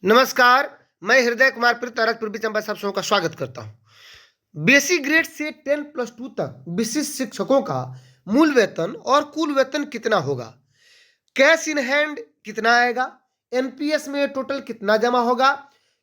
नमस्कार। मैं हृदय कुमार पृथ्वी पूर्वी चंबा सब सबों का स्वागत करता हूं। बेसिक ग्रेड से 10+2 तक विशिष्ट शिक्षकों का मूल वेतन और कुल वेतन कितना होगा? कैश इन हैंड कितना आएगा? एनपीएस में टोटल कितना जमा होगा?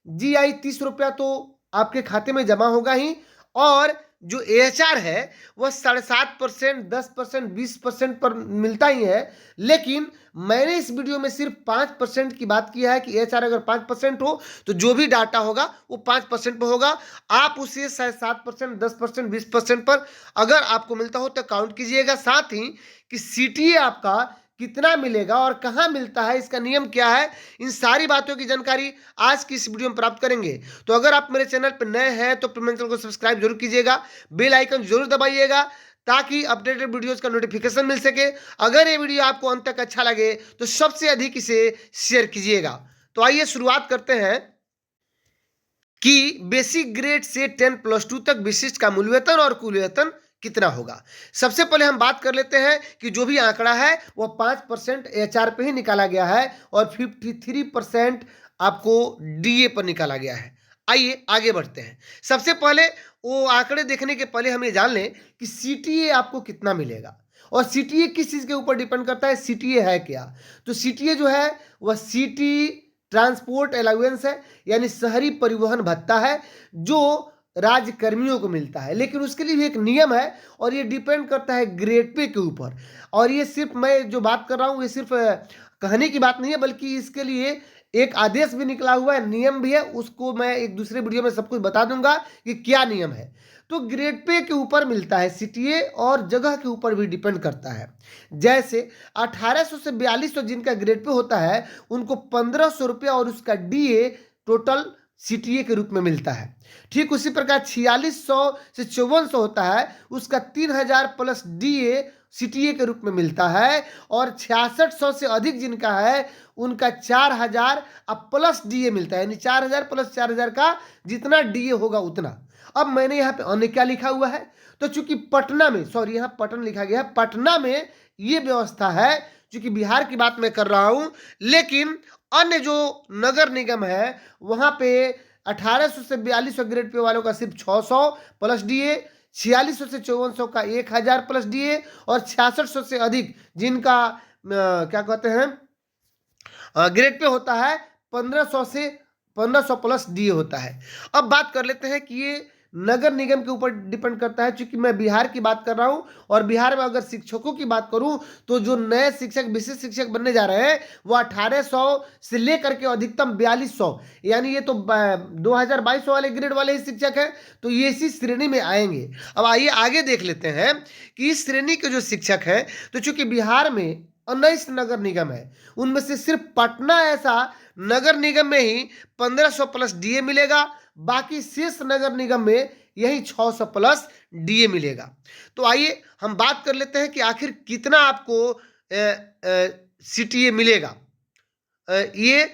जीआई 30 रुपया तो आपके खाते में जमा होगा ही, और जो एएचआर है वह 7.5%, 10%, 20% पर मिलता ही है। लेकिन मैंने इस वीडियो में सिर्फ 5% की बात किया है कि एएचआर अगर 5% हो तो जो भी डाटा होगा वो 5% पर होगा। आप उसे 7%, 10%, 20% पर अगर आपको मिलता हो तो काउंट कीजिएगा। साथ ही कि सीटीए आपका कितना मिलेगा और कहां मिलता है, इसका नियम क्या है, इन सारी बातों की जानकारी आज की इस वीडियो में प्राप्त करेंगे। तो अगर आप मेरे चैनल पर नए हैं तो मेरे चैनल को सब्सक्राइब जरूर कीजिएगा, बेल आइकन जरूर दबाइएगा ताकि अपडेटेड वीडियोस का नोटिफिकेशन मिल सके। अगर ये वीडियो आपको अंत तक अच्छा लगे तो सबसे अधिक इसे शेयर कीजिएगा। तो आइए शुरुआत करते हैं कि बेसिक ग्रेड से 10+2 तक विशिष्ट का मूल वेतन और कुल वेतन कितना होगा। सबसे पहले हम बात कर लेते हैं कि जो भी आंकड़ा है वह 5% एचआर पे ही निकाला गया है और 53% आपको डीए पर निकाला गया है। आइए आगे बढ़ते हैं। सबसे पहले वो आंकड़े देखने के पहले हम ये जान लें कि सीटीए आपको कितना मिलेगा और सीटीए किस चीज के ऊपर डिपेंड करता है। सीटीए है क्या? तो सीटीए जो है वह सिटी ट्रांसपोर्ट अलाउंस है, यानी शहरी परिवहन भत्ता है जो राज्य कर्मियों को मिलता है। लेकिन उसके लिए भी एक नियम है और ये डिपेंड करता है ग्रेड पे के ऊपर। और ये सिर्फ मैं जो बात कर रहा हूँ ये सिर्फ कहने की बात नहीं है, बल्कि इसके लिए एक आदेश भी निकला हुआ है, नियम भी है। उसको मैं एक दूसरे वीडियो में सब कुछ बता दूंगा कि क्या नियम है। तो ग्रेड पे के ऊपर मिलता है सीटीए और जगह के ऊपर भी डिपेंड करता है। जैसे 1800 से 4200 जिनका ग्रेड पे होता है उनको 1500 रुपया और उसका डीए टोटल सीटीए के रूप में मिलता है। ठीक उसी प्रकार 4600 से 5400 होता है उसका 3000 प्लस डीए सीटीए के रूप में मिलता है। और 6600 से अधिक जिनका है उनका 4000 अब प्लस डीए मिलता है, यानी 4000 प्लस 4000 का जितना डीए होगा उतना। अब मैंने यहाँ पे अन्य क्या लिखा हुआ है, तो चूंकि पटना में, सॉरी यहाँ पटना लिखा गया है, पटना में ये व्यवस्था है। चूंकि बिहार की बात मैं कर रहा हूं, लेकिन अन्य जो नगर निगम है वहां पे 1800 से 4200 ग्रेड पे वालों का सिर्फ 600 प्लस डीए, 4600 से 5400 का 1000 प्लस डीए, और 6600 से अधिक जिनका क्या कहते हैं ग्रेड पे होता है 1500 प्लस डीए होता है। अब बात कर लेते हैं कि ये नगर निगम के ऊपर डिपेंड करता है। चूंकि मैं बिहार की बात कर रहा हूं और बिहार में अगर शिक्षकों की बात करूं तो जो नए शिक्षक विशिष्ट शिक्षक बनने जा रहे हैं वो 1800 से लेकर के अधिकतम 4200, यानी ये तो 2022 वाले ग्रेड वाले ही शिक्षक हैं, तो ये इसी श्रेणी में आएंगे। अब आइए आगे देख लेते हैं कि इस श्रेणी के जो शिक्षक हैं, तो चूंकि बिहार में 19 नगर निगम है, उनमें से सिर्फ पटना ऐसा नगर निगम में ही 1500 प्लस डीए मिलेगा। बाकी शेष नगर निगम में यही 600 प्लस डीए मिलेगा। तो आइए हम बात कर लेते हैं कि आखिर कितना आपको सीटीए मिलेगा। ये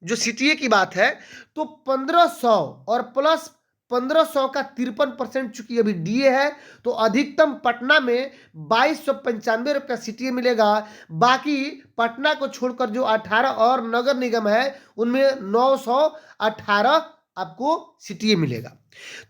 जो सीटीए की बात है तो 1500 और प्लस 1500 का 53%, चूंकि अभी डीए है तो अधिकतम पटना में 2295 रुपया सीटीए मिलेगा। बाकी पटना को छोड़कर जो 18 और नगर निगम है उनमें 918 आपको सीटीए मिलेगा।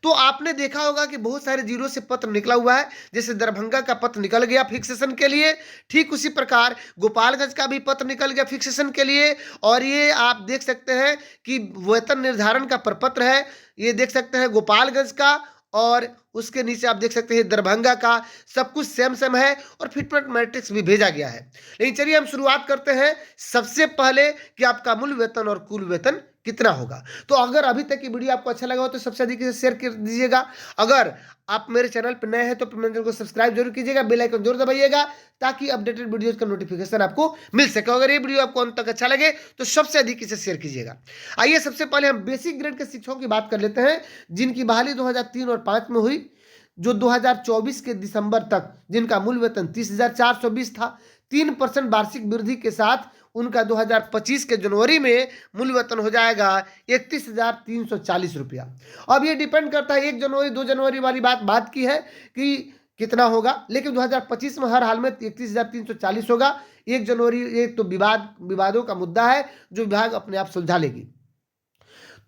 तो आपने देखा होगा कि बहुत सारे जीरो से पत्र निकला हुआ है, जैसे दरभंगा का पत्र निकल गया फिक्सेशन के लिए, ठीक उसी प्रकार गोपालगंज का भी पत्र निकल गया फिक्सेशन के लिए। और ये आप देख सकते हैं कि वेतन निर्धारण का प्रपत्र है, ये देख सकते हैं गोपालगंज का, और उसके नीचे आप देख सकते हैं दरभंगा का। सब कुछ सेम सेम है और फिटमेंट मैट्रिक्स भी भेजा गया है। लेकिन चलिए हम शुरुआत करते हैं सबसे पहले कि आपका मूल वेतन और कुल वेतन कितना होगा। तो अगर अभी तक की वीडियो आपको अच्छा लगा हो तो सबसे अधिक इसे शेयर कर दीजिएगा। अगर आप मेरे चैनल पर नए हैं तो मेरे चैनल को सब्सक्राइब जरूर कीजिएगा, बेल आइकन जरूर दबाइएगा ताकि अपडेटेड वीडियोस का नोटिफिकेशन आपको मिल सके। अगर ये वीडियो आपको अंत तक अच्छा लगे तो सबसे अधिक इसे शेयर कीजिएगा। आइए सबसे पहले हम बेसिक ग्रेड के शिक्षकों की बात कर लेते हैं जिनकी बहाली 2003 और 5 में हुई, जो 2024 के दिसंबर तक जिनका मूल वेतन 30,420 था। 3% वार्षिक वृद्धि के साथ उनका 2025 के जनवरी में मूल वेतन हो जाएगा 31,340 रुपया। अब ये डिपेंड करता है 1 जनवरी 2 जनवरी वाली बात की है कि कितना होगा, लेकिन 2025 में हर हाल में 31,340 होगा। 1 जनवरी एक तो विवादों का मुद्दा है जो विभाग अपने आप सुलझा लेगी।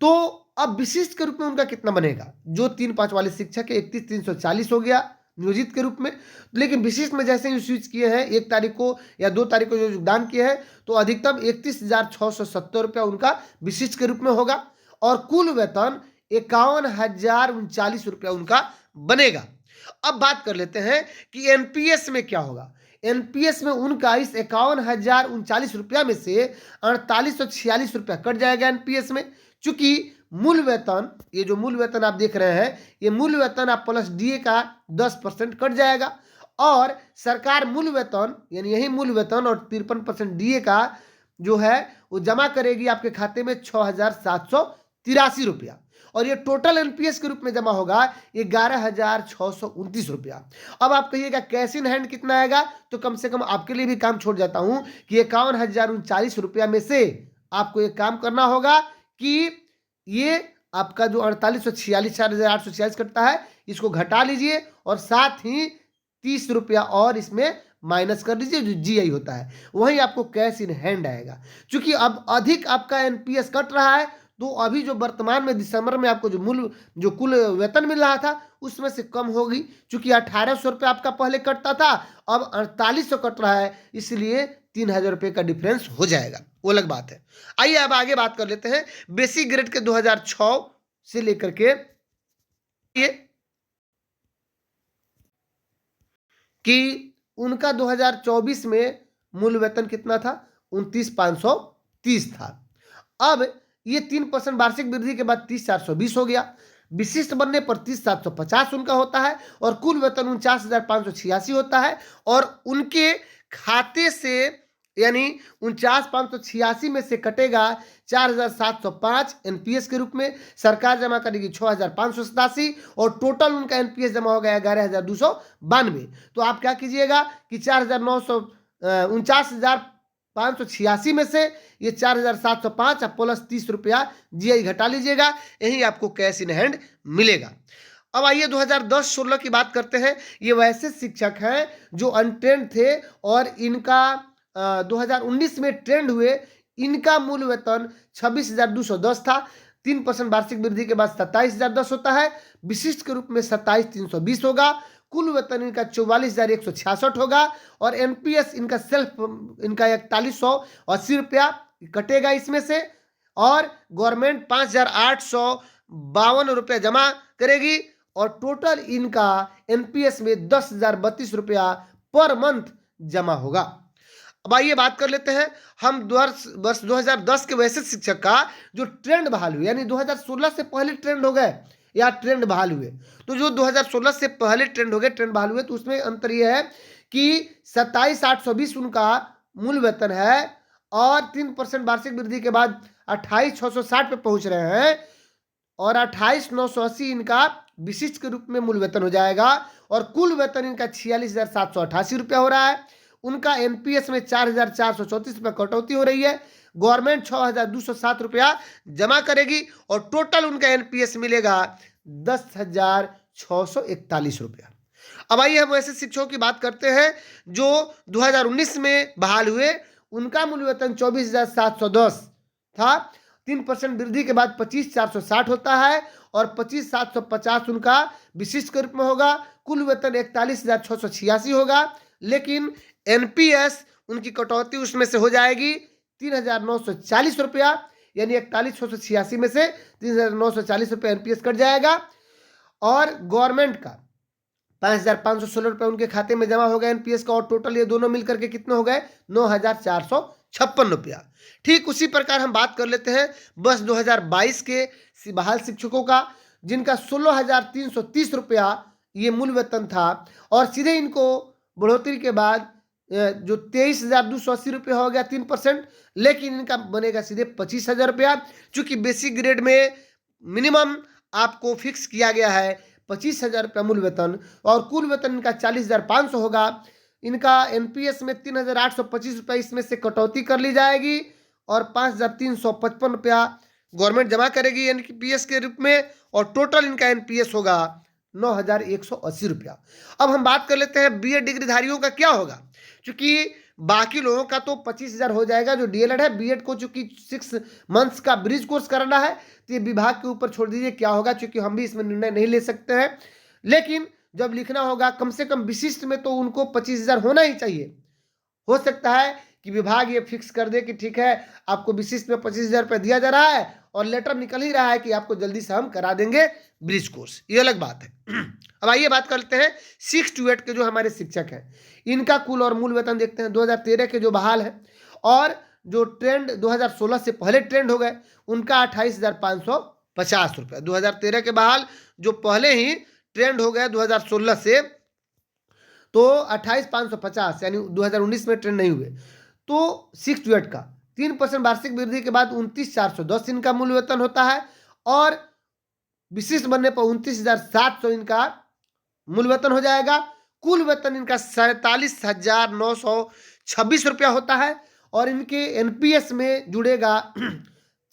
तो अब विशिष्ट के रूप में उनका कितना बनेगा? जो 3-5 वाले शिक्षक है 31,340 हो गया नियोजित के रूप में, लेकिन विशिष्ट में जैसे ही स्विच किए हैं 1 तारीख को या 2 तारीख को जो योगदान किए हैं, तो अधिकतम 31,670 रुपया उनका विशिष्ट के रूप में होगा और कुल वेतन 51,039 रुपया उनका बनेगा। अब बात कर लेते हैं कि एनपीएस में क्या होगा। एनपीएस में उनका इस 51,039 रुपया में से 4846 रुपया कट जाएगा एनपीएस में, चूंकि मूल वेतन, ये जो मूल वेतन आप देख रहे हैं, ये मूल वेतन आप प्लस डीए का 10% कट जाएगा और सरकार मूल वेतन यानी यही मूल वेतन और 53% डीए का जो है वो जमा करेगी आपके खाते में 6,783 रुपया और ये टोटल एनपीएस के रूप में जमा होगा 11,629 रुपया। अब आप कहिएगा कैश इन हैंड कितना आएगा, तो कम से कम आपके लिए भी काम छोड़ जाता हूं कि 51,039 रुपया में से आपको एक काम करना होगा कि ये आपका जो 4846 4,846 कटता है इसको घटा लीजिए और साथ ही 30 रुपया और इसमें माइनस कर लीजिए जो जीआई होता है, वही आपको कैश इन हैंड आएगा। क्योंकि अब अधिक आपका एनपीएस कट रहा है तो अभी जो वर्तमान में दिसंबर में आपको जो कुल वेतन मिल रहा था उसमें से कम होगी, क्योंकि 1,800 रुपये आपका पहले कटता था, अब 4,800 कट रहा है, इसलिए 3,000 रुपये का डिफरेंस हो जाएगा, वो अलग बात है। आइए अब आगे बात कर लेते हैं बेसिक ग्रेड के 2006 से लेकर के ये कि उनका 2024 में मूल वेतन कितना था, 29,530 था। अब ये 3% वार्षिक वृद्धि के बाद 30,420 हो गया। विशिष्ट बनने पर 30,750 उनका होता है और कुल वेतन 49,586 होता है और उनके खाते से यानी 49,586 में से कटेगा 4,705 एनपीएस के रूप में, सरकार जमा करेगी 6,587 और टोटल उनका एनपीएस जमा हो गया 11,292। तो आप क्या कीजिएगा कि 49,586 में से ये 4,705 प्लस 30 रुपया जीआई घटा लीजिएगा, यही आपको कैश इन हैंड मिलेगा। अब आइए 2010-16 की बात करते हैं। ये वैसे शिक्षक हैं जो अनट्रेंड थे और इनका 2019 में ट्रेंड हुए। इनका मूल वेतन 26,210 था, 3% वार्षिक वृद्धि के बाद 27,010 होता है, विशिष्ट के रूप में 27,320 होगा, कुल वेतन इनका 44,166 होगा और एनपीएस इनका इनका 4,180 रुपया कटेगा इसमें से और गवर्नमेंट 5,852 रुपया जमा करेगी और टोटल इनका एनपीएस में 10,032 रुपया पर मंथ जमा होगा। अब आइए बात कर लेते हैं हम वर्ष 2010 के वैसे शिक्षक का जो ट्रेंड बहाल हुए, यानी 2016 से पहले ट्रेंड हो गए या ट्रेंड बहाल हुए। तो जो 2016 से पहले ट्रेंड हो गए, ट्रेंड बहाल हुए, तो उसमें अंतर यह है कि 27,820 उनका मूल वेतन है और 3% वार्षिक वृद्धि के बाद 28,660 पे पहुंच रहे हैं और 28,980 इनका विशिष्ट के रूप में मूल वेतन हो जाएगा और कुल वेतन इनका 46,788 रुपया हो रहा है। उनका एनपीएस में 4,434 रुपया कटौती हो रही है, गवर्नमेंट 6,207 रुपया जमा करेगी और टोटल उनका एनपीएस मिलेगा 10,641 रुपया। अब आइए हम ऐसे शिक्षकों की बात करते हैं जो 2019 में बहाल हुए। उनका मूल वेतन 24,710 था, 3% वृद्धि के बाद 25,460 होता है और 25,750 उनका विशिष्ट के रूप में होगा, कुल वेतन 41,686 होगा, लेकिन एनपीएस उनकी कटौती उसमें से हो जाएगी 3,940 रुपया, यानी 41,686 में से 3,940 रुपया एनपीएस कट जाएगा और गवर्नमेंट का 5,516 रुपये उनके खाते में जमा हो गया एनपीएस का और टोटल ये दोनों मिलकर के कितने हो गए 9,456 रुपया। ठीक उसी प्रकार हम बात कर लेते हैं वर्ष 2022 के बहाल शिक्षकों का, जिनका 16,330 रुपया ये मूल वेतन था और सीधे इनको बढ़ोतरी के बाद जो 23,280 रुपये हो गया 3%, लेकिन इनका बनेगा सीधे 25,000 रुपया, चूंकि बेसिक ग्रेड में मिनिमम आपको फिक्स किया गया है 25,000 रुपया मूल वेतन और कुल वेतन इनका 40,500 होगा। इनका एनपीएस में 3,825 रुपया इसमें से कटौती कर ली जाएगी और 5,355 रुपया गवर्नमेंट जमा करेगी एनपीएस के रूप में और टोटल इनका एनपीएस होगा 9,180 रुपया। अब हम बात कर लेते हैं बीएड डिग्रीधारियों का क्या होगा, क्योंकि बाकी लोगों का तो 25,000 हो जाएगा जो डीएलएड है। बीएड को चूंकि 6 मंथ्स का ब्रिज कोर्स करना है तो ये विभाग के ऊपर छोड़ दीजिए क्या होगा, क्योंकि हम भी इसमें निर्णय नहीं ले सकते हैं। लेकिन जब लिखना होगा कम से कम विशिष्ट में तो उनको 25,000 होना ही चाहिए। हो सकता है कि विभाग ये फिक्स कर दे कि ठीक है आपको विशिष्ट में 25,000 रुपये दिया जा रहा है और लेटर निकल ही रहा है कि आपको जल्दी से हम करा देंगे ब्रिज कोर्स, ये अलग बात है। अब आइए बात करते हैं 6 to 8 के जो हमारे शिक्षक हैं, इनका कुल और मूल वेतन देखते हैं। 2013 के जो बहाल है और जो ट्रेंड 2016 से पहले ट्रेंड हो गए उनका 28,550 रुपये। 2013 के बहाल जो पहले ही ट्रेंड हो गया 2016 से, तो 28,550 यानी 2019 में ट्रेंड नहीं हुए। तो 6 to 8 का 3% वार्षिक वृद्धि के बाद 29,410 इनका मूल वेतन होता है और विशिष्ट बनने पर 29,700 इनका मूल वेतन हो जाएगा। कुल वेतन इनका 47,926 रुपया होता है और इनके एनपीएस में जुड़ेगा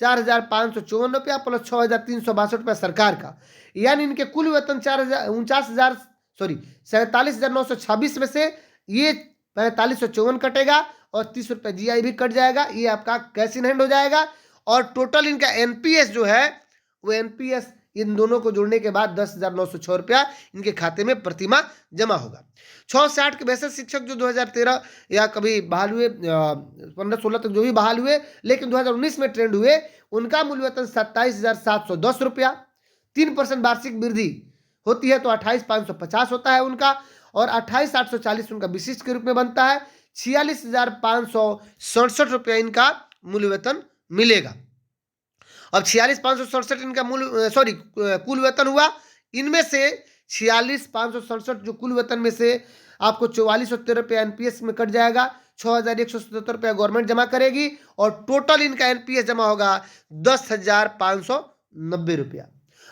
4,554 रुपया प्लस 6,362 रुपया सरकार का, यानी इनके कुल वेतन 47,926 में से ये 4,554 कटेगा और 30 रुपये जीआई भी कट जाएगा, ये आपका कैश इन हैंड हो जाएगा। और टोटल इनका एनपीएस जो है वो एनपीएस इन दोनों को जोड़ने के बाद 10,906 रुपया इनके खाते में प्रतिमाह जमा होगा। 6 से 8 के वैसे शिक्षक जो 2013 या कभी बहाल हुए 15-16 तक जो भी बहाल हुए लेकिन 2019 में ट्रेंड हुए, उनका मूल वेतन 27,710 रुपया। 3% वार्षिक वृद्धि होती है तो 28,550 होता है उनका और 28,840 उनका विशिष्ट के रूप में बनता है। 46,567 रुपया इनका मूल वेतन मिलेगा। अब 46,567 इनका कुल वेतन हुआ। इनमें से 46,567 जो कुल वेतन में से आपको 4413 रुपया एनपीएस में कट जाएगा, 6,177 रुपया गवर्नमेंट जमा करेगी और टोटल इनका एनपीएस जमा होगा 10,590 रुपया।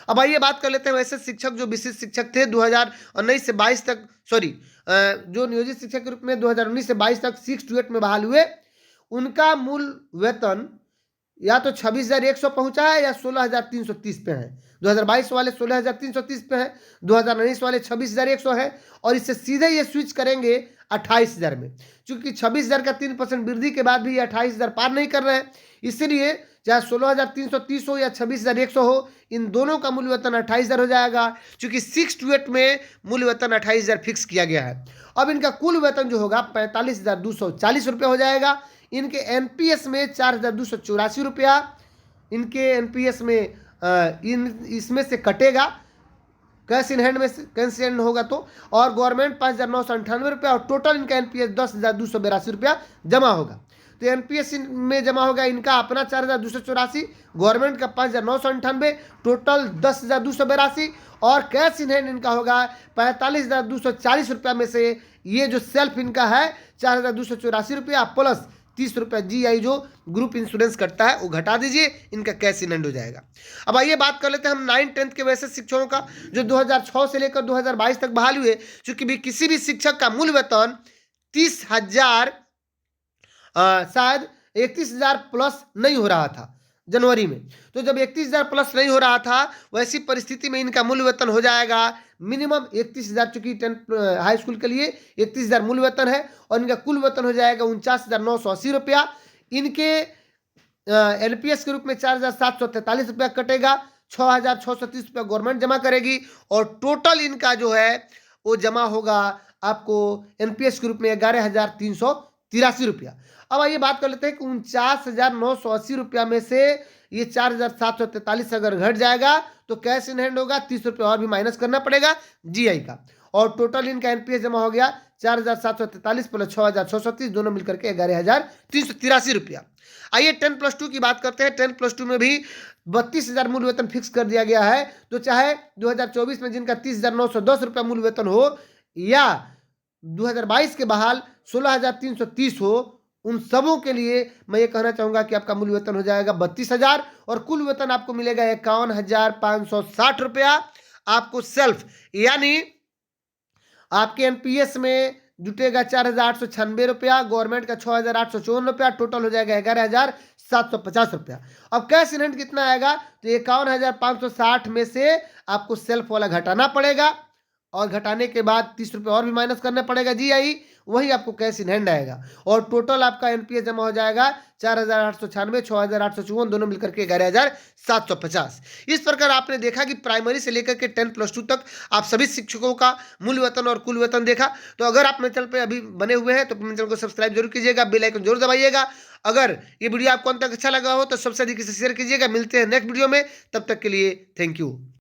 अब आइए बात कर लेते हैं वैसे शिक्षक जो विशिष्ट शिक्षक थे 2019 से 22 तक जो नियोजित शिक्षक के रूप में 2019 से 22 तक 6 to 8 में बहाल हुए, उनका मूल वेतन या तो 26,100 पहुंचा है या 16,330 पे है। 2022 वाले 16,330 पे है, 2019 वाले 26,100 है और इससे सीधे ये स्विच करेंगे 28,000 में, क्योंकि 26,000 का 3% वृद्धि के बाद भी ये 28,000 पार नहीं कर रहे हैं। इसलिए चाहे 16,330 हो या 26,100 हो, इन दोनों का मूल वेतन 28,000 हो जाएगा, क्योंकि 6 to 8 में मूल वेतन 28,000 फिक्स किया गया है। अब इनका कुल वेतन जो होगा 45,240 रुपया हो जाएगा। इनके एनपीएस में 4,284 रुपया इनके एनपीएस में इसमें से कटेगा, कैश इन हैंड में कैश इन हैंड होगा तो, और गवर्नमेंट 5,998 रुपया और टोटल इनका एनपीएस 10,282 रुपया जमा होगा। तो एनपीएस में जमा होगा इनका अपना 4,284, गवर्नमेंट का 5,998, टोटल 10,282 और कैश इन हैंड इनका होगा 45,240 रुपया में से ये जो सेल्फ इनका है 4,284 रुपया प्लस 30 रुपया जीआई जो ग्रुप इंश्योरेंस कटता है वो घटा दीजिए, इनका कैश इन हैंड हो जाएगा। अब आइए बात कर लेते हैं हम 9-10 के वैसे शिक्षकों का जो 2006 से लेकर 2022 तक बहाल हुए। चूंकि भी किसी भी शिक्षक का मूल वेतन 30,000 शायद 31,000 प्लस नहीं हो रहा था जनवरी में, तो जब 31,000 प्लस नहीं हो रहा था वैसी परिस्थिति में इनका मूल वेतन हो जाएगा मिनिमम 31,000, चूंकि 10 हाई स्कूल के लिए 31,000 मूल वेतन है और इनका कुल वेतन हो जाएगा 49,980 रुपया। इनके एनपीएस के रूप में 4,743 रुपया कटेगा, 6,630 रुपया गवर्नमेंट जमा करेगी और टोटल इनका जो है वो जमा होगा आपको एनपीएस के रूप में 11,383 रुपया। अब आइए बात कर लेते हैं कि 49,980 रुपया में से ये 4,743 अगर घट जाएगा तो कैश इन हैंड होगा 30 रुपये और भी माइनस करना पड़ेगा जीआई का, और टोटल इनका एनपीएस जमा हो गया 4,743 प्लस 6,630 दोनों मिलकर के 11,383 रुपया। आइए 10+2 की बात करते हैं। 10+2 में भी 32,000 मूल वेतन फिक्स कर दिया गया है, तो चाहे 2024 में जिनका 30,910 रुपया मूल वेतन हो या 2022 के बहाल 16,330 हो, उन सबों के लिए मैं ये कहना चाहूंगा कि आपका मूल वेतन हो जाएगा 32,000 और कुल वेतन आपको मिलेगा 51,560 रुपया आपको सेल्फ, यानी आपके एनपीएस में जुटेगा 4,896 रुपया, गवर्नमेंट का 6,854 रुपया, टोटल हो जाएगा 11,750 रुपया। अब कैश इन हैंड कितना आएगा तो 51,560 में से आपको सेल्फ वाला घटाना पड़ेगा और घटाने के बाद 30 रुपये और भी माइनस करना पड़ेगा जीआई, वही आपको कैश इन हैंड आएगा। और टोटल आपका एनपीएस जमा हो जाएगा 4,896, 6,854 दोनों मिलकर के 11,750। इस प्रकार आपने देखा कि प्राइमरी से लेकर के 10+2 तक आप सभी शिक्षकों का मूल वेतन और कुल वेतन देखा। तो अगर आप मेरे चैनल पर अभी बने हुए हैं तो मेरे चैनल को सब्सक्राइब जरूर कीजिएगा, बेल आइकन जरूर दबाइएगा। अगर ये वीडियो आपको अंत तक अच्छा लगा हो तो सबसे अधिक इसे शेयर कीजिएगा। मिलते हैं नेक्स्ट वीडियो में, तब तक के लिए थैंक यू।